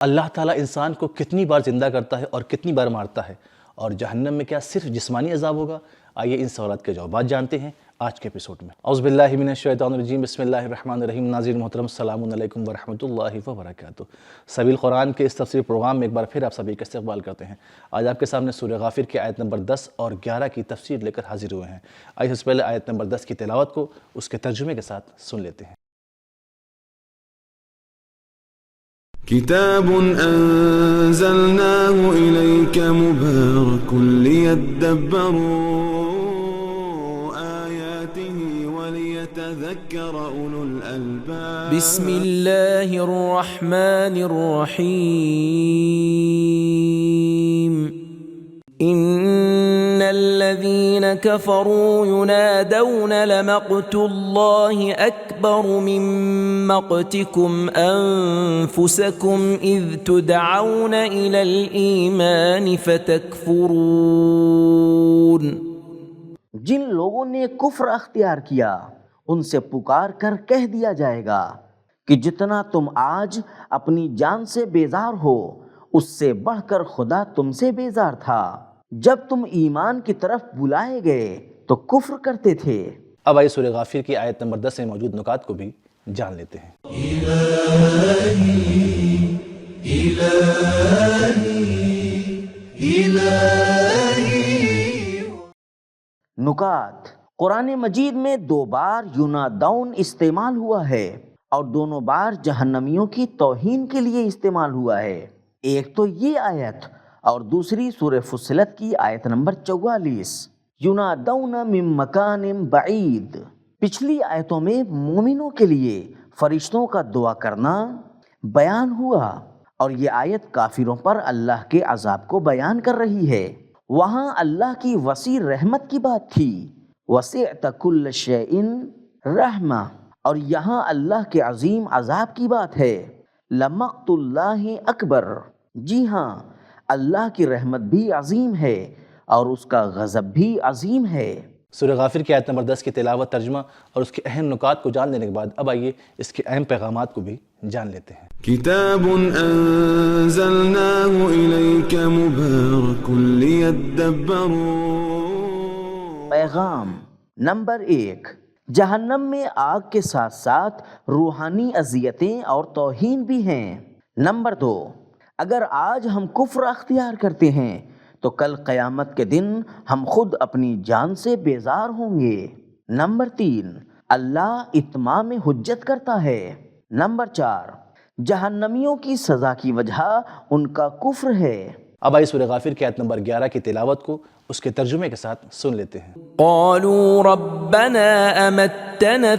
اللہ تعالیٰ انسان کو کتنی بار زندہ کرتا ہے اور کتنی بار مارتا ہے، اور جہنم میں کیا صرف جسمانی عذاب ہوگا؟ آئیے ان سوالات کے جوابات جانتے ہیں آج کے ایپیسوڈ میں۔ اعوذ باللہ من الشیطان الرجیم، بسم اللہ الرحمن الرحیم۔ ناظرین محترم، السلام علیکم ورحمۃ اللہ وبرکاتہ۔ سبیل قرآن کے اس تفسیر پروگرام میں ایک بار پھر آپ سبھی کا استقبال کرتے ہیں۔ آج آپ کے سامنے سورہ غافر کی آیت نمبر 10 اور 11 کی تفسیر لے کر حاضر ہوئے ہیں۔ آئیے سب سے پہلے آیت نمبر 10 کی تلاوت کو اس کے ترجمے کے ساتھ سن لیتے ہیں۔ كتاب أنزلناه إليك مبارك ليدبروا آياته وليتذكر أولو الألباب بسم الله الرحمن الرحيم إن الذين كفروا ينادون لمقت الله أكبر من مقتكم أنفسكم إذ تدعون إلى الإيمان فتكفرون۔ جن لوگوں نے کفر اختیار کیا ان سے پکار کر کہہ دیا جائے گا کہ جتنا تم آج اپنی جان سے بیزار ہو اس سے بڑھ کر خدا تم سے بیزار تھا جب تم ایمان کی طرف بلائے گئے تو کفر کرتے تھے۔ اب آئیے سورہ غافر کی آیت نمبر 10 میں موجود نکات کو بھی جان لیتے ہیں۔ نکات: قرآن مجید میں 2 بار ینادون استعمال ہوا ہے اور دونوں بار جہنمیوں کی توہین کے لیے استعمال ہوا ہے۔ ایک تو یہ آیت اور دوسری سورہ فصلت کی آیت نمبر 44، ینادون من مکان بعید۔ پچھلی آیتوں میں مومنوں کے لیے فرشتوں کا دعا کرنا بیان ہوا اور یہ آیت کافروں پر اللہ کے عذاب کو بیان کر رہی ہے۔ وہاں اللہ کی وسیع رحمت کی بات تھی، وسعت کل شیء رحمہ، اور یہاں اللہ کے عظیم عذاب کی بات ہے، لمقت اللہ اکبر۔ جی ہاں، اللہ کی رحمت بھی عظیم ہے اور اس کا غضب بھی عظیم ہے۔ سورہ غافر کی آیت نمبر 10 کی تلاوت، ترجمہ اور اس کے اہم نکات کو جان لینے کے بعد اب آئیے اس کے اہم پیغامات کو بھی جان لیتے ہیں۔ كتاب أنزلناه إليك مبارك ليدبروا۔ پیغام نمبر 1، جہنم میں آگ کے ساتھ ساتھ روحانی اذیتیں اور توہین بھی ہیں۔ نمبر 2، اگر آج ہم کفر اختیار کرتے ہیں تو کل قیامت کے دن ہم خود اپنی جان سے بیزار ہوں گے۔ نمبر 3، اللہ اتمام حجت کرتا ہے۔ نمبر 4، جہنمیوں کی سزا کی وجہ ان کا کفر ہے۔ اب آئیے سورہ غافر کی آیت نمبر 11 کی تلاوت کو اس کے ترجمے کے ساتھ سن لیتے ہیں۔ قالوا ربنا أمتنا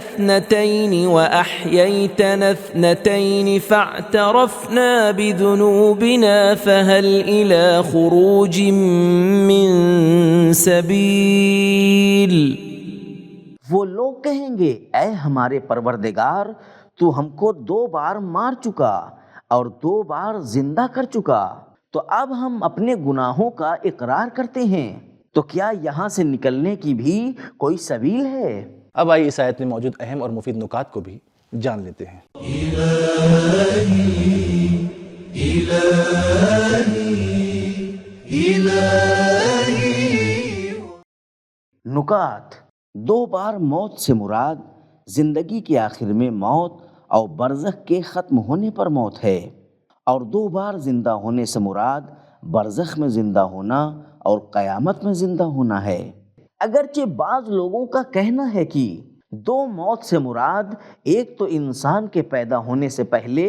2 وأحييتنا 2 فاعترفنا بذنوبنا فهل إلى خروج من سبيل۔ وہ لوگ کہیں گے، اے ہمارے پروردگار، تو ہم کو 2 بار مار چکا اور 2 بار زندہ کر چکا، تو اب ہم اپنے گناہوں کا اقرار کرتے ہیں، تو کیا یہاں سے نکلنے کی بھی کوئی سبیل ہے؟ اب آئیے اس آیت میں موجود اہم اور مفید نکات کو بھی جان لیتے ہیں۔ نکات: 2 بار موت سے مراد زندگی کے آخر میں موت اور برزخ کے ختم ہونے پر موت ہے، اور 2 بار زندہ ہونے سے مراد برزخ میں زندہ ہونا اور قیامت میں زندہ ہونا ہے۔ اگرچہ بعض لوگوں کا کہنا ہے کہ 2 موت سے مراد ایک تو انسان کے پیدا ہونے سے پہلے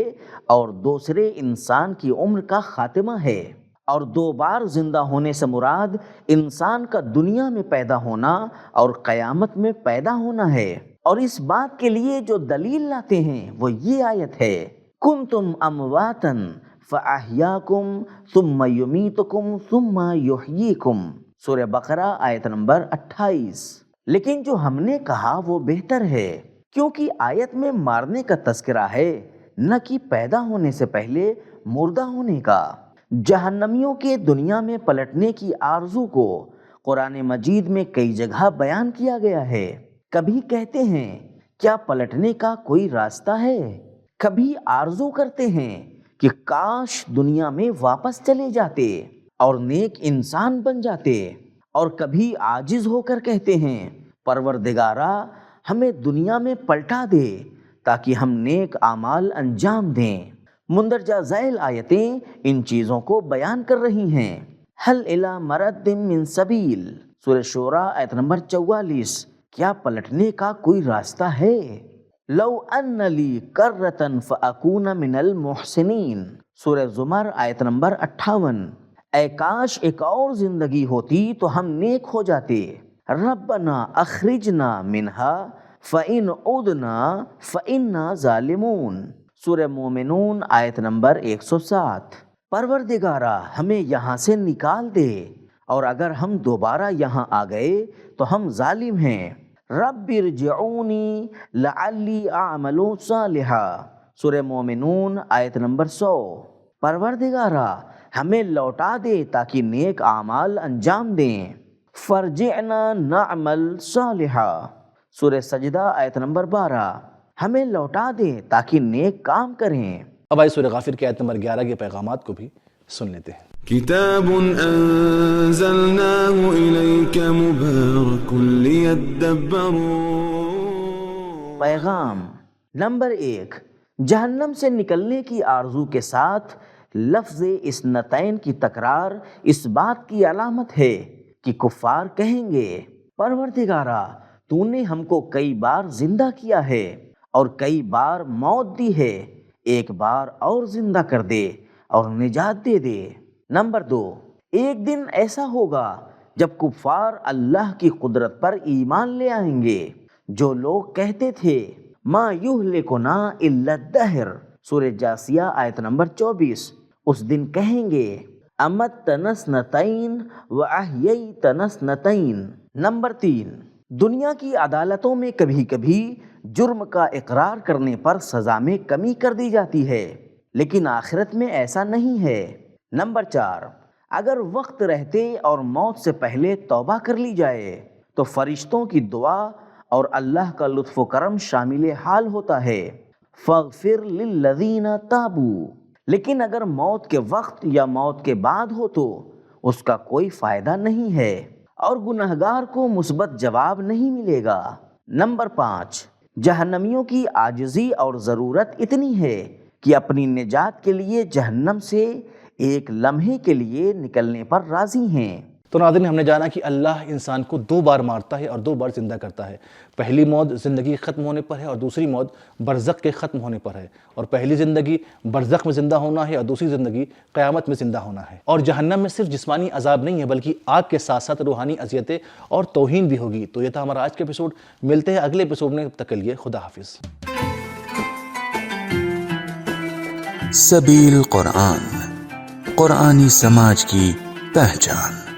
اور دوسرے انسان کی عمر کا خاتمہ ہے، اور 2 بار زندہ ہونے سے مراد انسان کا دنیا میں پیدا ہونا اور قیامت میں پیدا ہونا ہے، اور اس بات کے لیے جو دلیل لاتے ہیں وہ یہ آیت ہے، کنتم امواتا فاحیاکم ثم یمیتکم ثم یحییکم، سورہ بقرہ آیت نمبر 28۔ لیکن جو ہم نے کہا وہ بہتر ہے، کیونکہ آیت میں مارنے کا تذکرہ ہے، نہ کہ پیدا ہونے سے پہلے مردہ ہونے کا۔ جہنمیوں کے دنیا میں پلٹنے کی آرزو کو قرآن مجید میں کئی جگہ بیان کیا گیا ہے۔ کبھی کہتے ہیں کیا پلٹنے کا کوئی راستہ ہے؟ کبھی آرزو کرتے ہیں کہ کاش دنیا میں واپس چلے جاتے اور نیک انسان بن جاتے، اور کبھی عاجز ہو کر کہتے ہیں پروردگارا ہمیں دنیا میں پلٹا دے تاکہ ہم نیک اعمال انجام دیں۔ مندرجہ ذیل آیتیں ان چیزوں کو بیان کر رہی ہیں۔ حل الی مرد من سبیل، سورہ شورى آیت نمبر 44، کیا پلٹنے کا کوئی راستہ ہے؟ لو ان لی کرۃ فاکون من المحسنین، سورہ زمر آیت نمبر 58، اے کاش ایک اور زندگی ہوتی تو ہم نیک ہو جاتے۔ ربنا اخرجنا منہا فإن عدنا فإنا ظالمون، سورہ مومنون آیت نمبر 107۔ پروردگارا ہمیں یہاں سے نکال دے، اور اگر ہم دوبارہ یہاں آ گئے تو ہم ظالم ہیں۔ رب ارجعونی لعلی اعمل صالحا، سورہ مومنون آیت نمبر 100۔ پروردگارا ہمیں لوٹا دے تاکہ نیک اعمال انجام دیں۔ فرجعنا نعمل صالحا، سورہ سجدہ آیت نمبر 12، ہمیں لوٹا دے تاکہ نیک کام کریں۔ اب آئیے سورہ غافر کی آیت نمبر 11 کے پیغامات کو بھی سن لیتے ہیں۔ كتاب أنزلناه إليك مبارك ليدبروا۔ پیغام نمبر 1، جہنم سے نکلنے کی آرزو کے ساتھ لفظ اثنتین کی تکرار اس بات کی علامت ہے کہ کفار کہیں گے پروردگارا تو نے ہم کو کئی بار زندہ کیا ہے اور کئی بار موت دی ہے، ایک بار اور زندہ کر دے اور نجات دے دے۔ نمبر 2، ایک دن ایسا ہوگا جب کفار اللہ کی قدرت پر ایمان لے آئیں گے۔ جو لوگ کہتے تھے ما یہلکنا الا الدہر، سورہ جاثیہ آیت نمبر 24، اس دن کہیں گے امتنا اثنتین واحییتنا اثنتین۔ نمبر 3، دنیا کی عدالتوں میں کبھی کبھی جرم کا اقرار کرنے پر سزا میں کمی کر دی جاتی ہے، لیکن آخرت میں ایسا نہیں ہے۔ نمبر 4، اگر وقت رہتے اور موت سے پہلے توبہ کر لی جائے تو فرشتوں کی دعا اور اللہ کا لطف و کرم شامل حال ہوتا ہے، فاغفر للذین تابوا۔ لیکن اگر موت کے وقت یا موت کے بعد ہو تو اس کا کوئی فائدہ نہیں ہے اور گنہگار کو مثبت جواب نہیں ملے گا۔ نمبر 5، جہنمیوں کی عاجزی اور ضرورت اتنی ہے کہ اپنی نجات کے لیے جہنم سے ایک لمحے کے لیے نکلنے پر راضی ہیں۔ تو ناظرین، ہم نے جانا کہ اللہ انسان کو 2 بار مارتا ہے اور 2 بار زندہ کرتا ہے۔ پہلی موت زندگی ختم ہونے پر ہے اور دوسری موت برزخ کے ختم ہونے پر ہے، اور پہلی زندگی برزخ میں زندہ ہونا ہے اور دوسری زندگی قیامت میں زندہ ہونا ہے۔ اور جہنم میں صرف جسمانی عذاب نہیں ہے بلکہ آگ کے ساتھ ساتھ روحانی اذیتیں اور توہین بھی ہوگی۔ تو یہ تھا ہمارا آج کا ایپیسوڈ، ملتے ہیں اگلے ایپیسوڈ میں، تب تک کے لیے خدا حافظ۔ سبیل قرآن، قرآنی سماج کی پہچان۔